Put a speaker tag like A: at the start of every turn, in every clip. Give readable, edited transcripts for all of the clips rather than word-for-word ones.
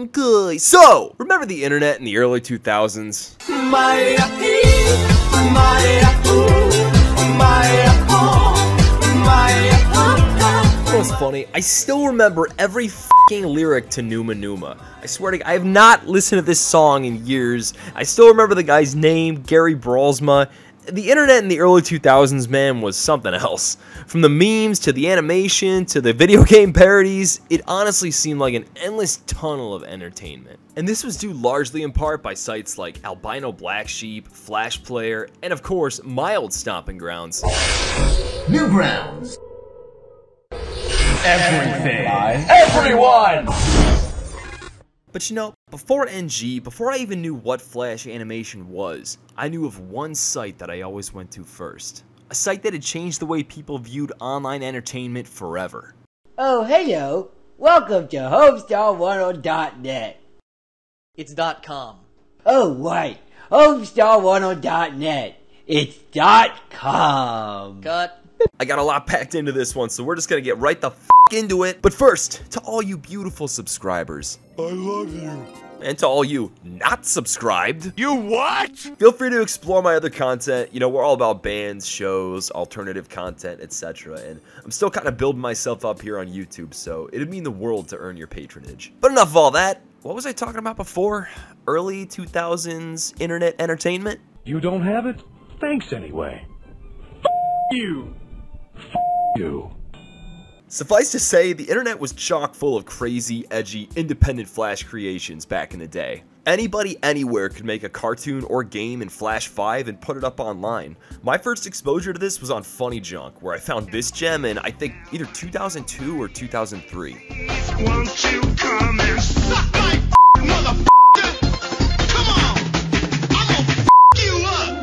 A: Okay, so, remember the internet in the early 2000s? It was funny. I still remember every fucking lyric to Numa Numa. I swear to God, I have not listened to this song in years. I still remember the guy's name, Gary Bralsma. The internet in the early 2000s, man, was something else. From the memes, to the animation, to the video game parodies, it honestly seemed like an endless tunnel of entertainment. And this was due largely in part by sites like Albino Black Sheep, Flash Player, and of course, my old stomping grounds.
B: Newgrounds.
C: Everything. Everyone!
A: But you know, before NG, before I even knew what Flash animation was, I knew of one site that I always went to first. A site that had changed the way people viewed online entertainment forever.
D: Oh, hello. Welcome to Homestar10.net.
E: It's .com.
D: Oh, right. Homestar10.net. It's .com.
E: Cut.
A: I got a lot packed into this one, so we're just gonna get right the f into it. But first, to all you beautiful subscribers, I love you. And to all you not subscribed, you what? Feel free to explore my other content. You know, we're all about bands, shows, alternative content, etc. And I'm still kind of building myself up here on YouTube, so it'd mean the world to earn your patronage. But enough of all that. What was I talking about before? Early 2000s internet entertainment?
C: You don't have it? Thanks anyway. F you. F you.
A: Suffice to say, the internet was chock full of crazy, edgy, independent Flash creations back in the day. Anybody anywhere could make a cartoon or game in Flash 5 and put it up online. My first exposure to this was on Funny Junk, where I found this gem in, I think, either 2002 or 2003.
F: Won't you come and suck my motherfucker? Come on! I'm gonna you up!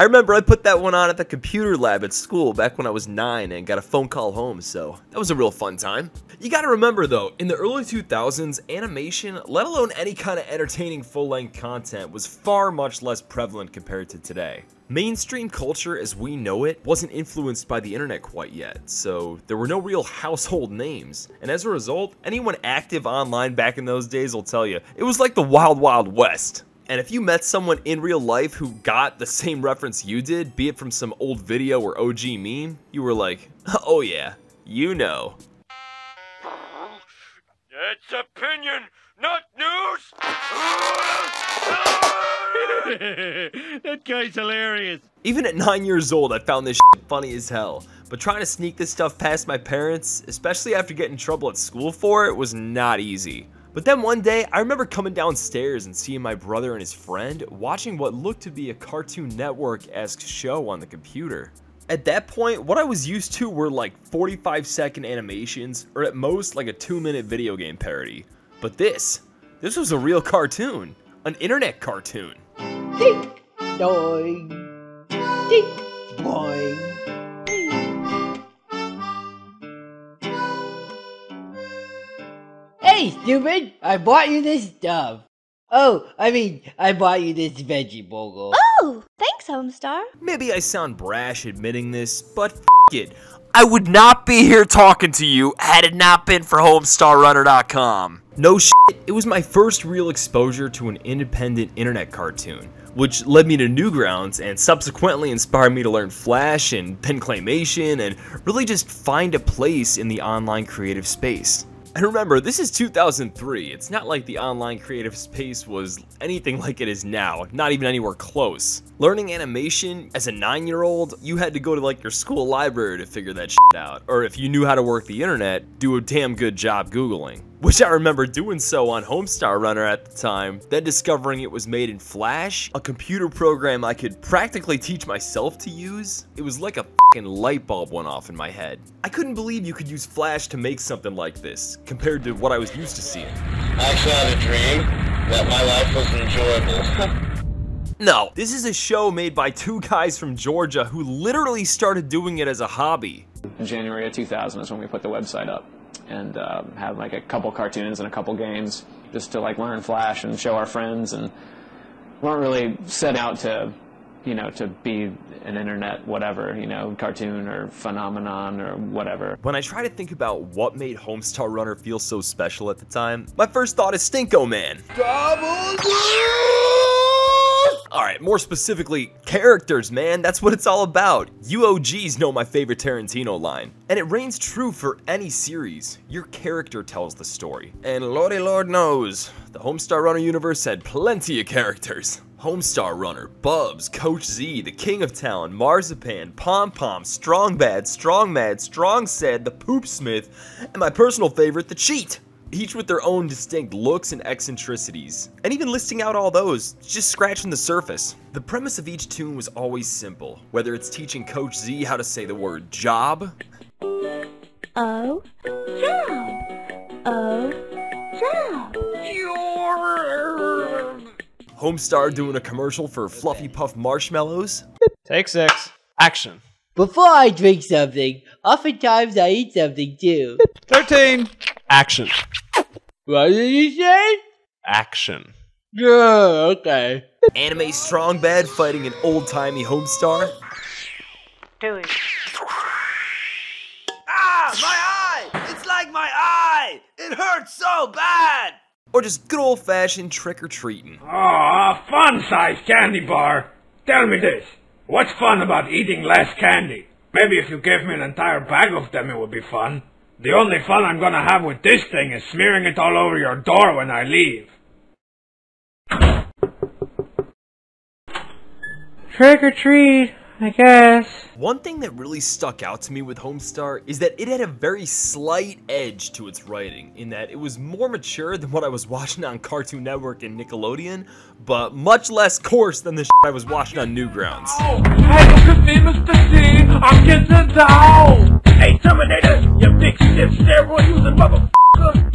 A: I remember I put that one on at the computer lab at school back when I was 9 and got a phone call home, so that was a real fun time. You gotta remember though, in the early 2000s, animation, let alone any kind of entertaining full-length content, was far much less prevalent compared to today. Mainstream culture as we know it wasn't influenced by the internet quite yet, so there were no real household names, and as a result, anyone active online back in those days will tell you, it was like the Wild Wild West. And if you met someone in real life who got the same reference you did, be it from some old video or OG meme, you were like, oh yeah, you know.
G: It's opinion, not news!
C: That guy's hilarious.
A: Even at 9 years old, I found this shit funny as hell. But trying to sneak this stuff past my parents, especially after getting in trouble at school for it, was not easy. But then one day, I remember coming downstairs and seeing my brother and his friend watching what looked to be a Cartoon Network-esque show on the computer. At that point, what I was used to were like 45-second animations, or at most like a 2-minute video game parody. But this was a real cartoon. An internet cartoon.
D: Ding, doing. Ding, boing. Hey, stupid! I bought you this stuff. Oh, I bought you this veggie bogle.
H: Oh, thanks, Homestar.
A: Maybe I sound brash admitting this, but f it. I would not be here talking to you had it not been for HomestarRunner.com. No shit, it was my first real exposure to an independent internet cartoon, which led me to Newgrounds and subsequently inspired me to learn Flash and then Claymation and really just find a place in the online creative space. And remember, this is 2003. It's not like the online creative space was anything like it is now, not even anywhere close. Learning animation as a 9-year-old, you had to go to like your school library to figure that shit out. Or if you knew how to work the internet, do a damn good job Googling. Which I remember doing so on Homestar Runner at the time, then discovering it was made in Flash, a computer program I could practically teach myself to use. It was like a fucking light bulb went off in my head. I couldn't believe you could use Flash to make something like this, compared to what I was used to seeing.
G: I actually had a dream that my life was enjoyable.
A: No, this is a show made by 2 guys from Georgia who literally started doing it as a hobby.
I: In January of 2000 is when we put the website up and had like a couple cartoons and a couple games just to like learn Flash and show our friends, and weren't really set out to, you know, to be an internet whatever, you know, cartoon or phenomenon or whatever.
A: When I try to think about what made Homestar Runner feel so special at the time, my first thought is Stinko Man. Alright, more specifically, characters, man. That's what it's all about. You OGs know my favorite Tarantino line. And it reigns true for any series. Your character tells the story. And lordy lord knows, the Homestar Runner universe had plenty of characters. Homestar Runner, Bubs, Coach Z, the King of Town, Marzipan, Pom Pom, Strong Bad, Strong Mad, Strong Sad, the Poopsmith, and my personal favorite, the Cheat. Each with their own distinct looks and eccentricities. And even listing out all those, just scratching the surface. The premise of each tune was always simple, whether it's teaching Coach Z how to say the word job,
H: Oh, job. Oh, job.
A: Homestar doing a commercial for Fluffy Puff Marshmallows,
J: Take 6. Action.
D: Before I drink something, oftentimes I eat something too.
J: 13. Action.
D: What did you say?
J: Action.
D: Yeah, okay.
A: Anime Strong Bad fighting an old-timey Homestar,
F: Ah, my eye! It's like my eye! It hurts so bad!
A: or just good old-fashioned trick-or-treating.
C: Oh, a fun-sized candy bar. Tell me this. What's fun about eating less candy? Maybe if you gave me an entire bag of them, it would be fun. The only fun I'm gonna have with this thing is smearing it all over your door when I leave. Trick or treat, I guess.
A: One thing that really stuck out to me with Homestar is that it had a very slight edge to its writing, in that it was more mature than what I was watching on Cartoon Network and Nickelodeon, but much less coarse than the shit I was watching on Newgrounds.
C: Oh, hey, look at me, Mr. C. I'm getting down. Hey, Terminator, you big stiff steroid-using motherfucker.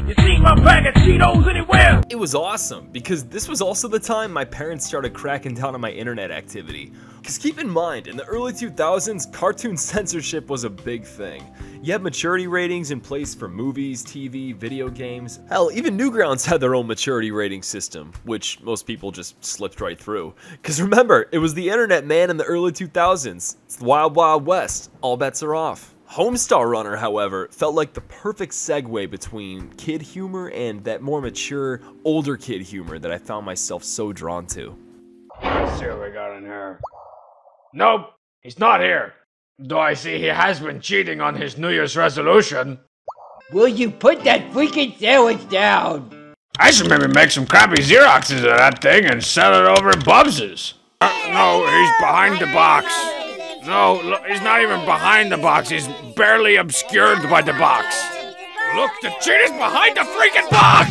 C: You seen my bag of Cheetos anywhere?
A: It was awesome, because this was also the time my parents started cracking down on my internet activity. Because keep in mind, in the early 2000s, cartoon censorship was a big thing. You had maturity ratings in place for movies, TV, video games. Hell, even Newgrounds had their own maturity rating system, which most people just slipped right through. Because remember, it was the internet, man, in the early 2000s. It's the wild, wild west. All bets are off. Homestar Runner, however, felt like the perfect segue between kid humor and that more mature, older kid humor that I found myself so drawn to.
C: Let's see what we got in here. Nope, he's not here. Though I see he has been cheating on his New Year's resolution.
D: Will you put that freaking sandwich down?
C: I should maybe make some crappy Xeroxes of that thing and sell it over at Bubs's. No, he's behind the box. No, look, he's not even behind the box. He's barely obscured by the box. Look, the cheat is behind the freaking box!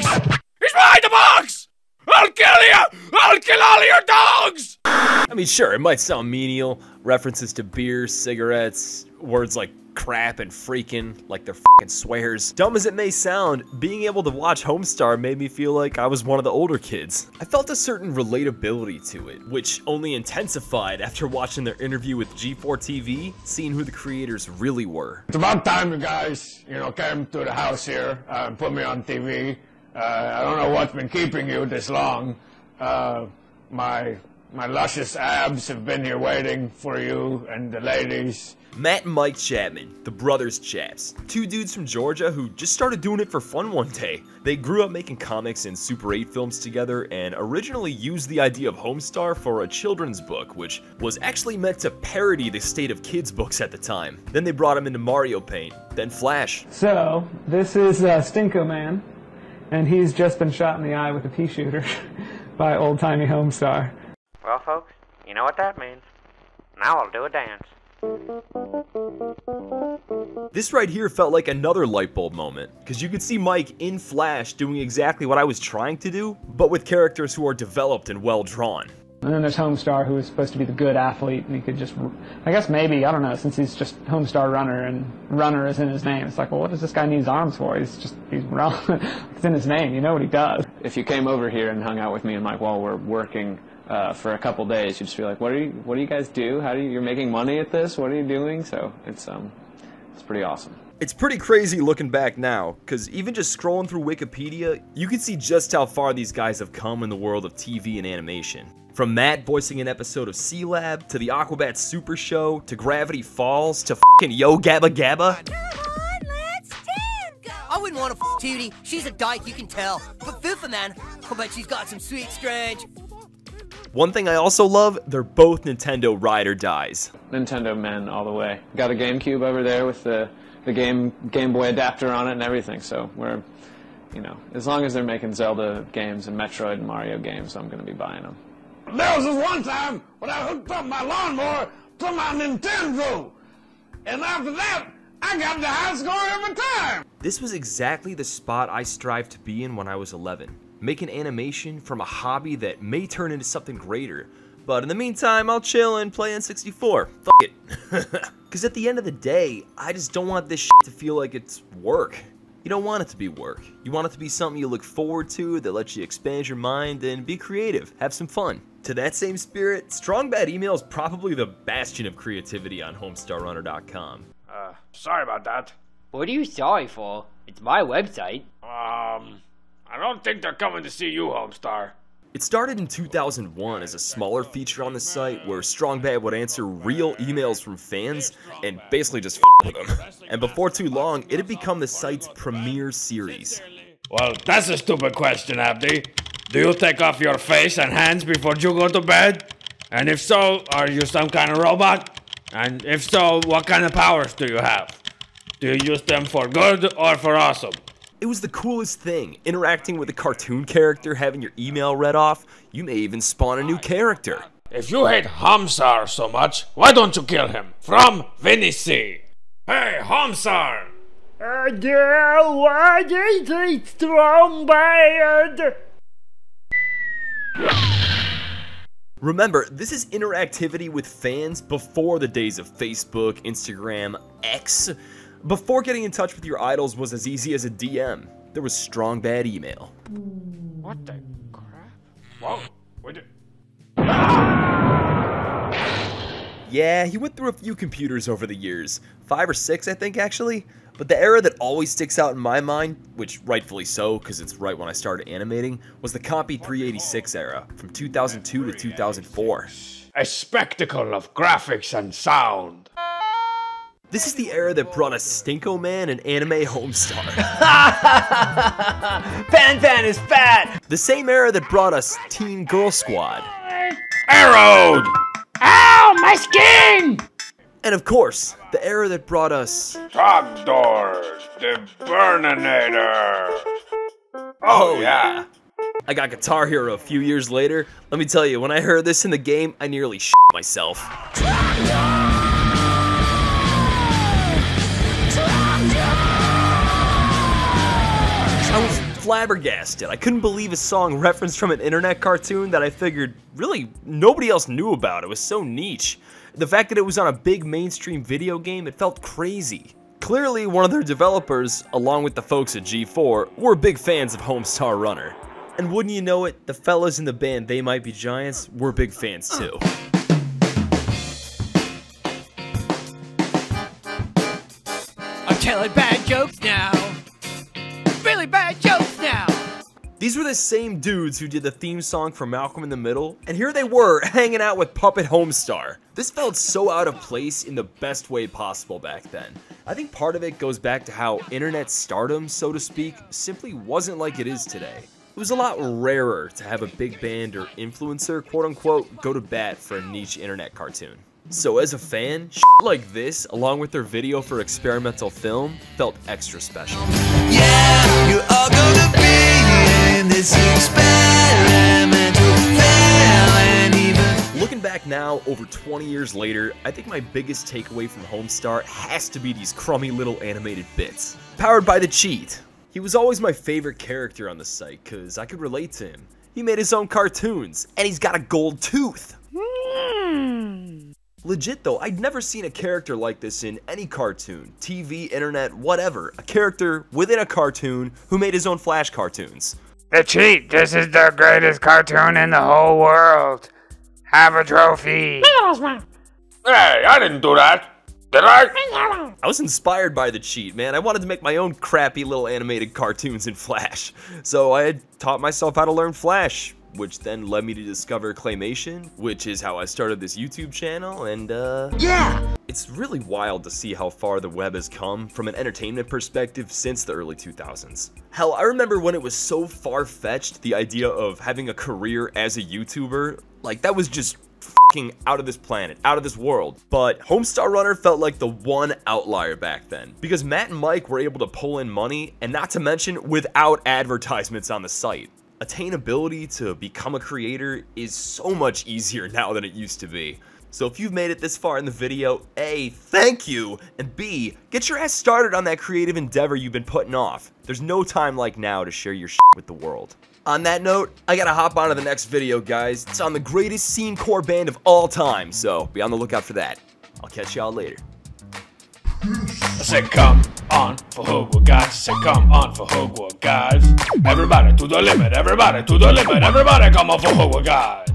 C: He's behind the box! I'll kill you! I'll kill all of your dogs!
A: I mean, sure, it might sound menial, references to beer, cigarettes, words like crap and freaking, like they're fucking swears. Dumb as it may sound, being able to watch Homestar made me feel like I was one of the older kids. I felt a certain relatability to it, which only intensified after watching their interview with G4 TV, seeing who the creators really were.
C: It's about time you guys, came to the house here and put me on TV. I don't know what's been keeping you this long. My luscious abs have been here waiting for you and the ladies.
A: Matt and Mike Chapman, the Brothers Chaps, two dudes from Georgia who just started doing it for fun one day. They grew up making comics and Super 8 films together and originally used the idea of Homestar for a children's book, which was actually meant to parody the state of kids' books at the time. Then they brought him into Mario Paint, then Flash.
K: So, this is Stinko Man, and he's just been shot in the eye with a pea shooter by old-timey Homestar.
L: Well, folks, you know what that means. Now I'll do a dance.
A: This right here felt like another light bulb moment, because you could see Mike in Flash doing exactly what I was trying to do, but with characters who are developed and well drawn.
K: And then there's Homestar, who is supposed to be the good athlete, and he could just, I guess maybe, I don't know, since he's just Homestar Runner, and Runner is in his name, it's like, well, what does this guy need his arms for? He's wrong. It's in his name, you know what he does.
I: If you came over here and hung out with me and Mike while we're working for a couple days, you'd just be like, what do you guys do? You're making money at this? What are you doing? So it's pretty awesome.
A: It's pretty crazy looking back now, because even just scrolling through Wikipedia, you can see just how far these guys have come in the world of TV and animation. From Matt voicing an episode of C-Lab, to the Aquabat Super Show, to Gravity Falls, to f***ing Yo Gabba Gabba.
M: I wouldn't want to f Tootie. She's a dyke, you can tell. But Fufa, man, I bet she's got some sweet strange.
A: One thing I also love, they're both Nintendo ride or dies.
I: Nintendo men all the way. Got a GameCube over there with the Game Boy adapter on it and everything, so we're, you know, as long as they're making Zelda games and Metroid and Mario games, I'm going to be buying them.
F: There was this one time when I hooked up my lawnmower to my Nintendo. And after that, I got the high score every time.
A: This was exactly the spot I strived to be in when I was 11. Making animation from a hobby that may turn into something greater. But in the meantime, I'll chill and play N64. Fuck it. Because at the end of the day, I just don't want this shit to feel like it's work. You don't want it to be work. You want it to be something you look forward to that lets you expand your mind and be creative, have some fun. To that same spirit, Strong Bad Email is probably the bastion of creativity on HomestarRunner.com.
C: Sorry about that.
D: What are you sorry for? It's my website.
C: I don't think they're coming to see you, Homestar.
A: It started in 2001 as a smaller feature on the site where Strong Bad would answer real emails from fans and basically just f with them. And before too long, it had become the site's premier series.
C: Well, that's a stupid question, Abdi. Do you take off your face and hands before you go to bed? And if so, are you some kind of robot? And if so, what kind of powers do you have? Do you use them for good or for awesome?
A: It was the coolest thing, interacting with a cartoon character, having your email read off. You may even spawn a new character.
C: If you hate Homsar so much, why don't you kill him? From Vinny. Hey, Homsar!
F: Why is it Strong Bad?
A: Remember, this is interactivity with fans before the days of Facebook, Instagram, X. Before getting in touch with your idols was as easy as a DM. There was Strong Bad Email.
C: What the crap? Whoa, what the...
A: Yeah, he went through a few computers over the years. 5 or 6, I think, actually. But the era that always sticks out in my mind, which rightfully so, because it's right when I started animating, was the Compy 386 era, from 2002 to 2004.
C: A spectacle of graphics and sound.
A: This is the era that brought us Stinko Man and Anime Homestar.
E: Pan is fat!
A: The same era that brought us Teen Girl Squad.
C: Arrowed!
F: Ow, my skin!
A: And of course, the era that brought us...
C: Trogdor, the Burninator! Oh yeah!
A: I got Guitar Hero a few years later. Let me tell you, when I heard this in the game, I nearly shit myself. I was flabbergasted. I couldn't believe a song referenced from an internet cartoon that I figured really nobody else knew about. It was so niche. The fact that it was on a big mainstream video game, it felt crazy. Clearly, one of their developers, along with the folks at G4, were big fans of Homestar Runner. And wouldn't you know it, the fellas in the band They Might Be Giants were big fans too.
M: I'm telling bad jokes now. Really bad jokes now.
A: These were the same dudes who did the theme song for Malcolm in the Middle, and here they were, hanging out with Puppet Homestar. This felt so out of place in the best way possible back then. I think part of it goes back to how internet stardom, so to speak, simply wasn't like it is today. It was a lot rarer to have a big band or influencer, quote-unquote, go to bat for a niche internet cartoon. So as a fan, shit like this, along with their video for experimental film, felt extra special.
F: Yeah, you're all gonna be in this experimental film, and even...
A: Looking back now, over 20 years later, I think my biggest takeaway from Homestar has to be these crummy little animated bits. Powered by the cheat. He was always my favorite character on the site, cause I could relate to him. He made his own cartoons, and he's got a gold tooth. Legit though, I'd never seen a character like this in any cartoon, TV, internet, whatever. A character within a cartoon who made his own Flash cartoons.
C: The cheat, this is the greatest cartoon in the whole world. Have a trophy. Hey, I didn't do that. Did I?
A: I was inspired by the cheat, man. I wanted to make my own crappy little animated cartoons in Flash. So I had taught myself how to learn Flash, which then led me to discover claymation, which is how I started this YouTube channel, and yeah! It's really wild to see how far the web has come from an entertainment perspective since the early 2000s. Hell, I remember when it was so far-fetched, the idea of having a career as a YouTuber, like that was just fucking out of this planet, out of this world. But Homestar Runner felt like the one outlier back then, because Matt and Mike were able to pull in money, and not to mention without advertisements on the site. Attainability to become a creator is so much easier now than it used to be. So if you've made it this far in the video, A, thank you, and B, get your ass started on that creative endeavor you've been putting off. There's no time like now to share your shit with the world. On that note, I gotta hop on to the next video, guys. It's on the greatest scene core band of all time, so be on the lookout for that. I'll catch y'all later.
C: I said come on for Hogwarts, guys. I said come on for Hogwarts, guys. Everybody to the limit, everybody to the limit, everybody come on for Hogwarts, guys.